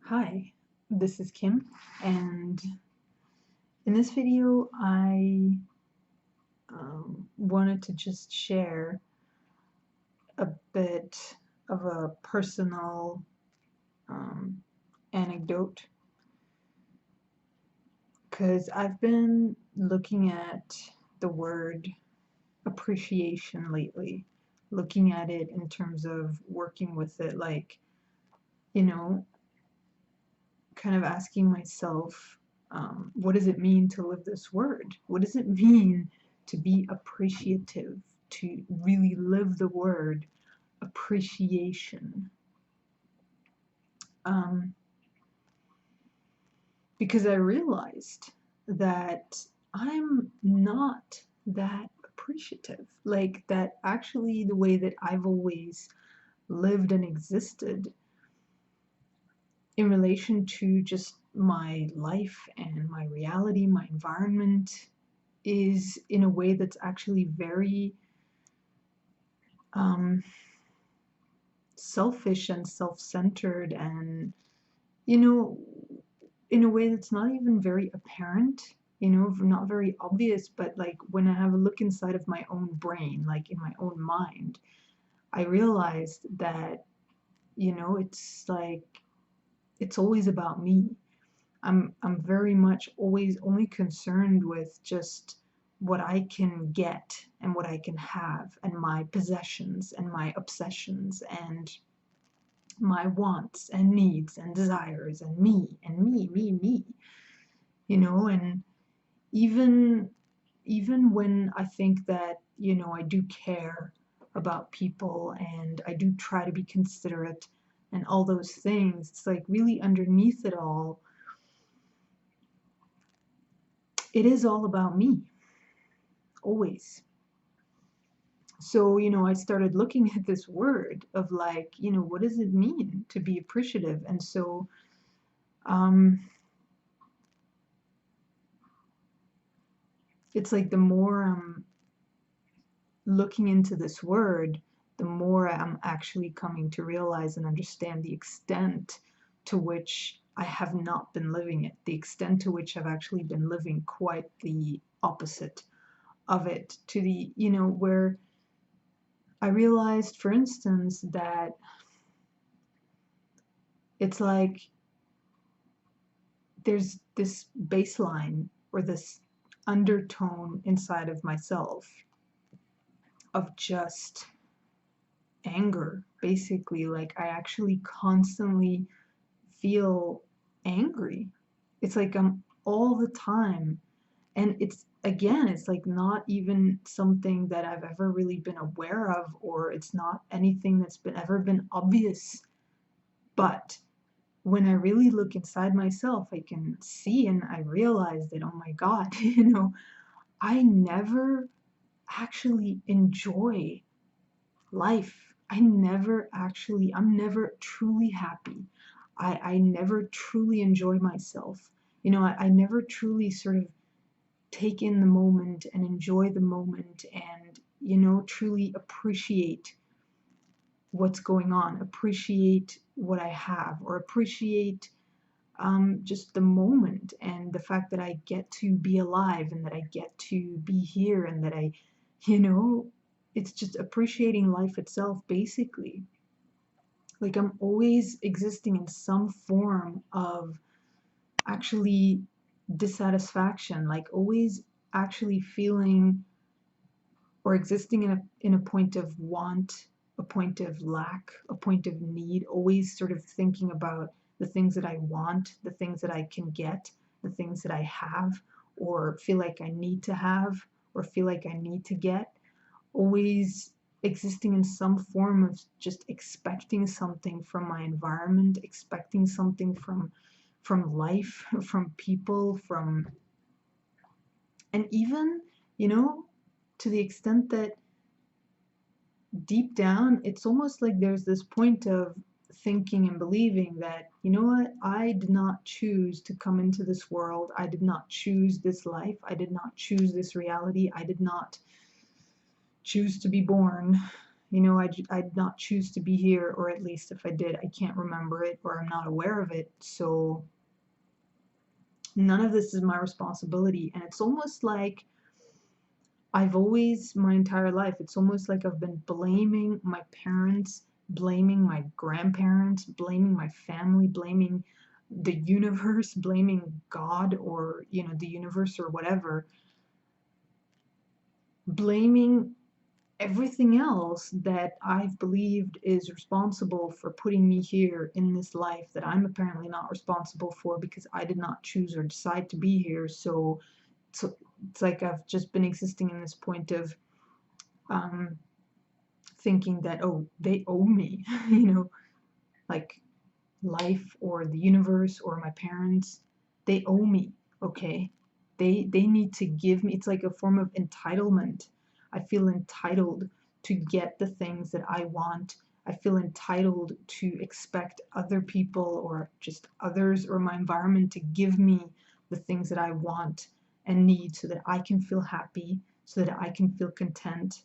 Hi, this is Kim, and in this video I wanted to just share a bit of a personal um, anecdote because I've been looking at the word appreciation lately, looking at it in terms of working with it, like, you know, kind of asking myself, what does it mean to live this word? What does it mean to be appreciative, to really live the word appreciation? Um, because I realized that I'm not that appreciative. Like, that actually, the way that I've always lived and existed in relation to just my life and my reality, my environment, is in a way that's actually very um, selfish and self-centered, and you know, in a way that's not even very apparent, not very obvious. But like, when I have a look inside of my own brain, like in my own mind, I realized that, it's like it's always about me. I'm very much always only concerned with just what I can get and what I can have, and my possessions and my obsessions and my wants and needs and desires, and me, and even when I think that, I do care about people and I do try to be considerate and all those things, it's like really underneath it all, it is all about me, always. So, I started looking at this word of, like, what does it mean to be appreciative? And so, um, it's like the more I'm looking into this word, the more I'm actually coming to realize and understand the extent to which I have not been living it, the extent to which I've actually been living quite the opposite of it, to the, where I realized, for instance, that it's like there's this baseline or this undertone inside of myself of just anger, basically. Like, I actually constantly feel angry. It's like I'm all the time. And it's, again, it's like not even something that I've ever really been aware of, or it's not anything that's been ever been obvious. But when I really look inside myself, I can see and I realize that, oh my God, I never actually enjoy life. I'm never truly happy. I never truly enjoy myself. I never truly sort of take in the moment and enjoy the moment, and, truly appreciate what's going on, appreciate what I have, or appreciate just the moment and the fact that I get to be alive and that I get to be here and that you know, it's just appreciating life itself, basically. Like, I'm always existing in some form of actually dissatisfaction, like always actually feeling or existing in a point of want, a point of lack, a point of need, always sort of thinking about the things that I want, the things that I can get, the things that I have, or feel like I need to have, or feel like I need to get, always existing in some form of just expecting something from my environment, expecting something from life, from people, from, and even, you know, to the extent that deep down, it's almost like there's this point of thinking and believing that, you know what, I did not choose to come into this world. I did not choose this life. I did not choose this reality. I did not choose to be born. I did not choose to be here, or at least if I did, I can't remember it or I'm not aware of it. So none of this is my responsibility. And it's almost like I've always, my entire life, it's almost like I've been blaming my parents, blaming my grandparents, blaming my family, blaming the universe, blaming God, or, the universe or whatever, blaming everything else that I've believed is responsible for putting me here in this life that I'm apparently not responsible for because I did not choose or decide to be here. So it's like I've just been existing in this point of um, thinking that, oh, they owe me, like life or the universe or my parents, they owe me, okay? They need to give me, it's like a form of entitlement. I feel entitled to get the things that I want. I feel entitled to expect other people or just others or my environment to give me the things that I want and need so that I can feel happy, so that I can feel content,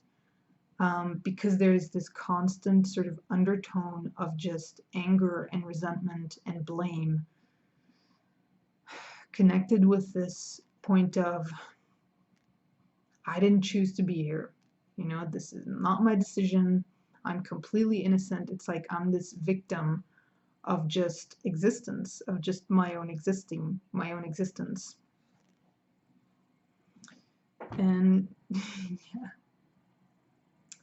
because there's this constant sort of undertone of just anger and resentment and blame connected with this point of, I didn't choose to be here. This is not my decision. I'm completely innocent. It's like I'm this victim of just existence, of just my own existence. And yeah,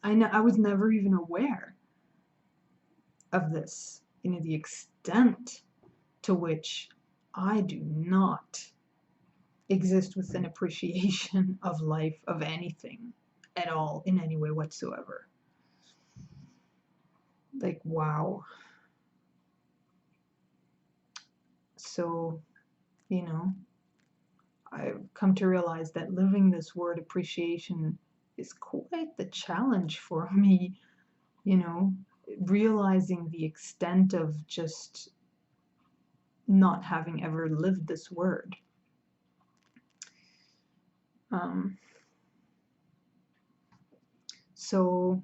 I was never even aware of this, the extent to which I do not exist with an appreciation of life, of anything at all, in any way whatsoever. Like, wow. So, you know, I've come to realize that living this word appreciation is quite the challenge for me, you know, realizing the extent of just not having ever lived this word. Um, so,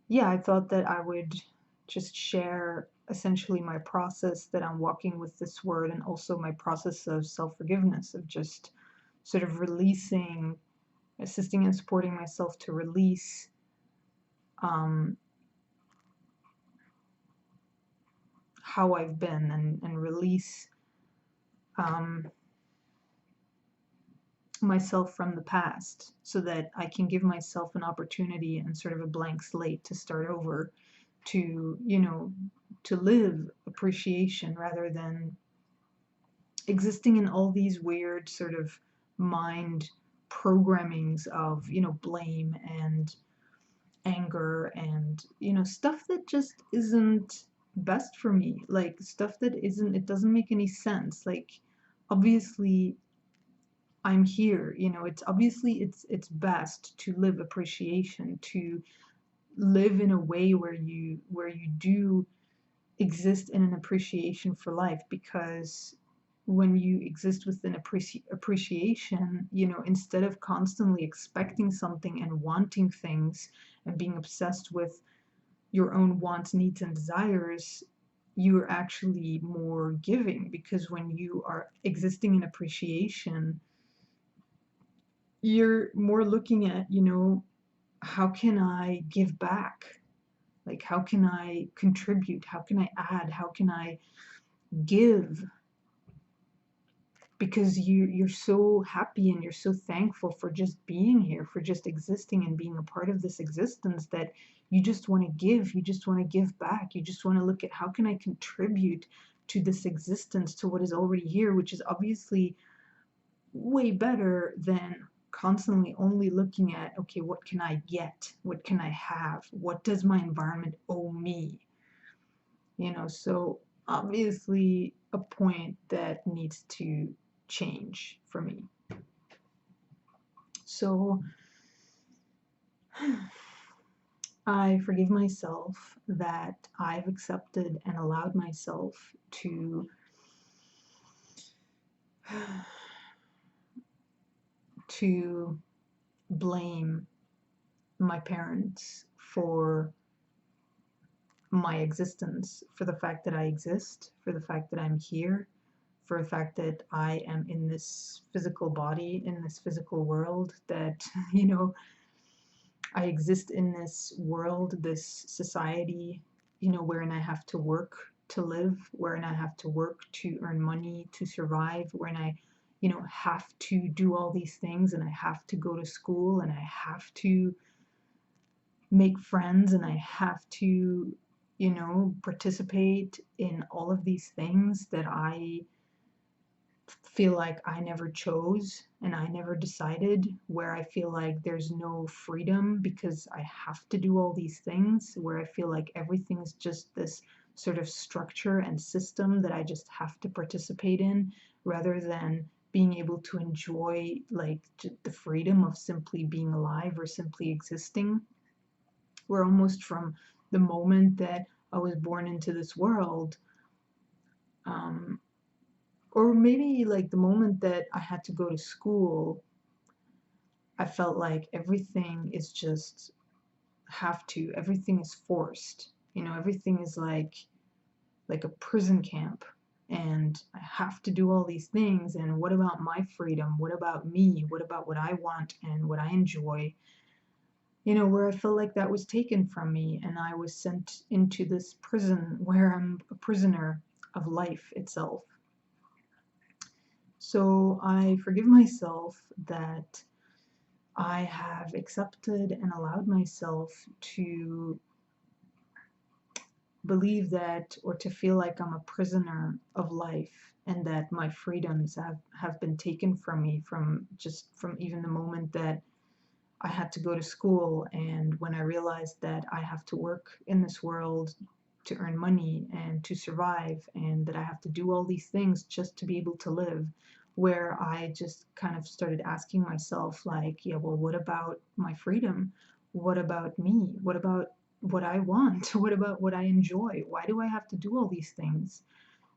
yeah, I thought that I would just share essentially my process that I'm walking with this word, and also my process of self-forgiveness, of just sort of releasing, assisting and supporting myself to release um, how I've been, and release um, myself from the past, so that I can give myself an opportunity and sort of a blank slate to start over, to, to live appreciation rather than existing in all these weird sort of mind programmings of, blame and anger and, stuff that just isn't best for me. Like stuff that isn't, it doesn't make any sense. Like, obviously I'm here, it's obviously it's best to live appreciation, to live in a way where you do exist in an appreciation for life, because when you exist with an appreciation, instead of constantly expecting something and wanting things and being obsessed with your own wants, needs, and desires, you are actually more giving, because when you are existing in appreciation, you're more looking at, how can I give back? Like, how can I contribute? How can I add? How can I give? Because you're so happy and you're so thankful for just being here, for just existing and being a part of this existence, that you just want to give. You just want to give back. You just want to look at, how can I contribute to this existence, to what is already here, which is obviously way better than constantly only looking at, okay, what can I get? What can I have? What does my environment owe me? So obviously a point that needs to change for me. So I forgive myself that I've accepted and allowed myself to blame my parents for my existence, for the fact that I exist, for the fact that I'm here, for the fact that I am in this physical body, in this physical world, that, I exist in this world, this society, wherein I have to work to live, wherein I have to work to earn money to survive, wherein I, have to do all these things, and I have to go to school, and I have to make friends, and I have to, participate in all of these things that I feel like I never chose and I never decided, where I feel like there's no freedom because I have to do all these things, where I feel like everything is just this sort of structure and system that I just have to participate in, rather than being able to enjoy like the freedom of simply being alive or simply existing. Where almost from the moment that I was born into this world, um, or maybe like the moment that I had to go to school, I felt like everything is just everything is forced. Everything is like a prison camp, and I have to do all these things, and what about my freedom? What about me? What about what I want and what I enjoy? Where I felt like that was taken from me, and I was sent into this prison where I'm a prisoner of life itself. So I forgive myself that I have accepted and allowed myself to believe that, or to feel like I'm a prisoner of life, and that my freedoms have been taken from me, from even the moment that I had to go to school, and when I realized that I have to work in this world to earn money and to survive, and that I have to do all these things just to be able to live, where I just kind of started asking myself, like, yeah, well, what about my freedom? What about me? What about what I want? What about what I enjoy? Why do I have to do all these things?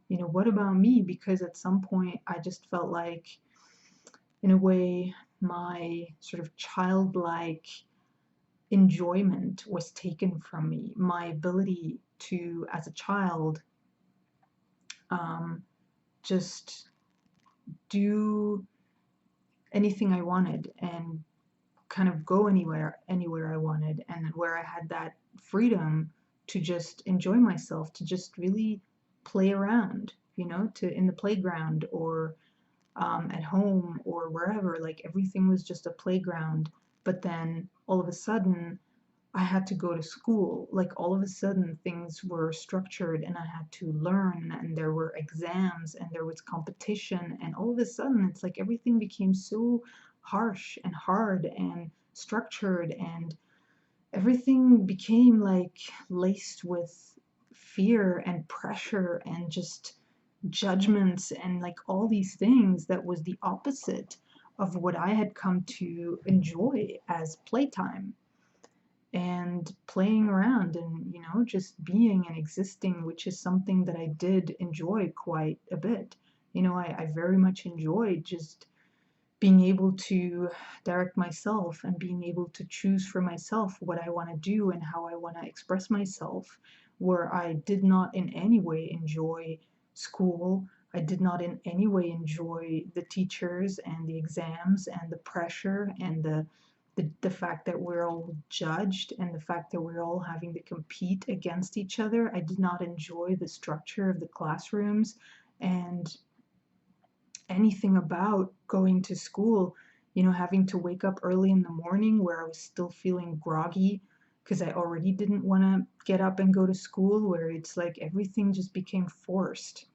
What about me? Because at some point I just felt like, in a way, my sort of childlike enjoyment was taken from me. My ability to, as a child, um, just do anything I wanted and kind of go anywhere I wanted, and where I had that freedom to just enjoy myself, to just really play around, to in the playground, or at home, or wherever. Like everything was just a playground. But then all of a sudden, I had to go to school. Like all of a sudden, things were structured, and I had to learn, and there were exams, and there was competition, and all of a sudden, it's like everything became so harsh and hard and structured, and everything became like laced with fear and pressure and just judgments and like all these things that was the opposite of what I had come to enjoy as playtime and playing around, and just being and existing, which is something that I did enjoy quite a bit. I very much enjoyed just being able to direct myself and being able to choose for myself what I want to do and how I want to express myself, where I did not in any way enjoy school. I did not in any way enjoy the teachers and the exams and the pressure and the fact that we're all judged, and the fact that we're all having to compete against each other. I did not enjoy the structure of the classrooms and anything about going to school, having to wake up early in the morning where I was still feeling groggy because I already didn't want to get up and go to school, where it's like everything just became forced.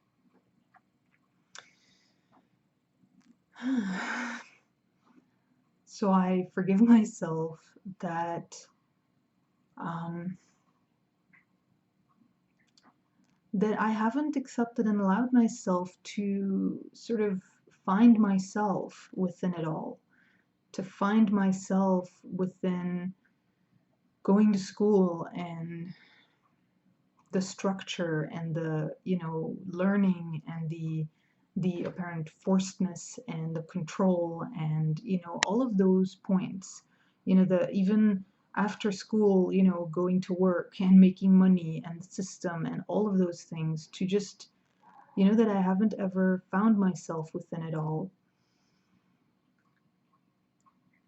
So I forgive myself that um, that I haven't accepted and allowed myself to sort of find myself within it all, to find myself within going to school and the structure and the learning and the apparent forcedness and the control and all of those points, the even after school, you know, going to work and making money and the system and all of those things, to just, you know, that I haven't ever found myself within it all.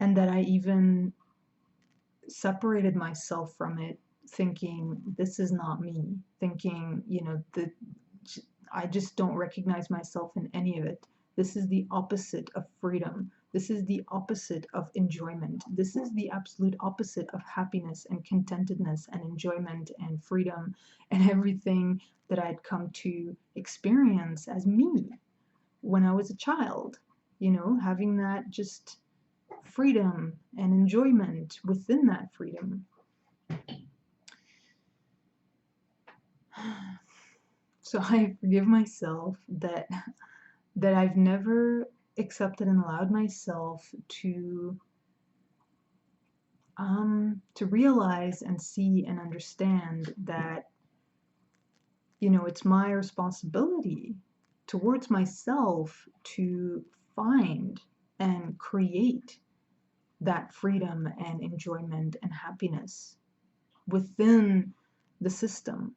And that I even separated myself from it, thinking, this is not me, thinking, you know, that I just don't recognize myself in any of it. This is the opposite of freedom. This is the opposite of enjoyment. This is the absolute opposite of happiness and contentedness and enjoyment and freedom and everything that I'd come to experience as me when I was a child. You know, having that just freedom and enjoyment within that freedom. So I forgive myself that I've never accepted and allowed myself to realize and see and understand that, you know, it's my responsibility towards myself to find and create that freedom and enjoyment and happiness within the system.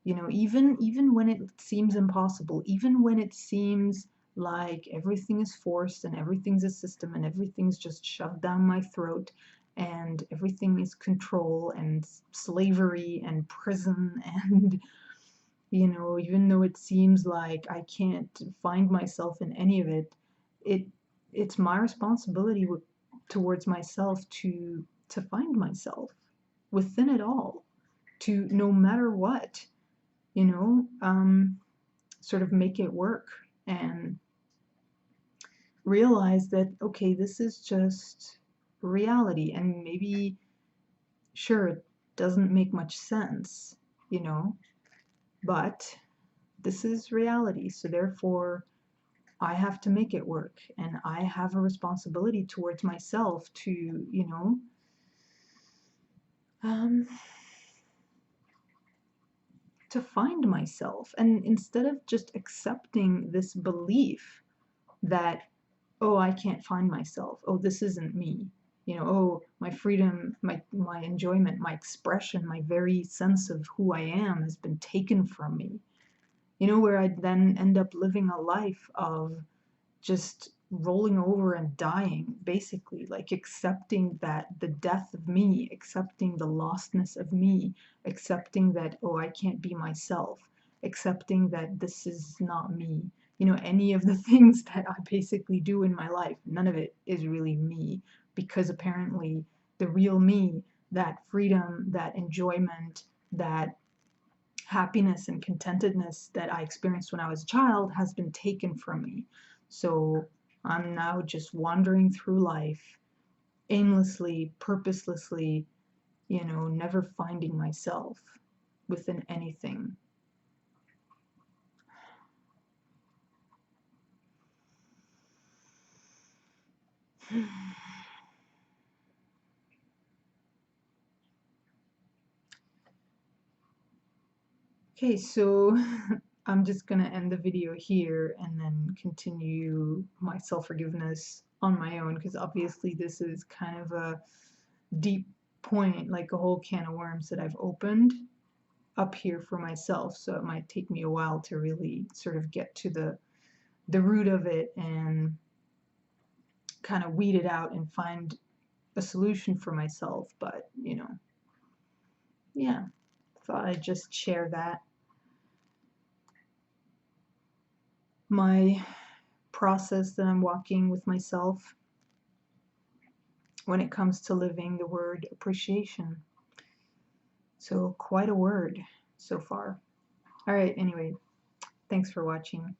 You know, even when it seems impossible, even when it seems like everything is forced and everything's a system and everything's just shoved down my throat and everything is control and slavery and prison and, you know, even though it seems like I can't find myself in any of it, it it's my responsibility towards myself to find myself within it all, to no matter what, you know, sort of make it work and realize that, okay, this is just reality. And maybe, sure, it doesn't make much sense, you know, but this is reality. So therefore, I have to make it work. And I have a responsibility towards myself to, you know, um, to find myself. And instead of just accepting this belief that, oh, I can't find myself, oh, this isn't me, you know, oh, my freedom, my enjoyment, my expression, my very sense of who I am has been taken from me, you know, where I then end up living a life of just rolling over and dying, basically, like accepting that the death of me, accepting the lostness of me, accepting that, oh, I can't be myself, accepting that this is not me. You know, any of the things that I basically do in my life, none of it is really me, because apparently the real me, that freedom, that enjoyment, that happiness and contentedness that I experienced when I was a child has been taken from me. So I'm now just wandering through life aimlessly, purposelessly, you know, never finding myself within anything. Okay, so I'm just gonna end the video here and then continue my self-forgiveness on my own, because obviously this is kind of a deep point, like a whole can of worms that I've opened up here for myself, so it might take me a while to really sort of get to the root of it and kind of weed it out and find a solution for myself. But, you know, yeah, thought I'd just share that. My process that I'm walking with myself when it comes to living the word appreciation. So quite a word so far. All right, anyway, thanks for watching.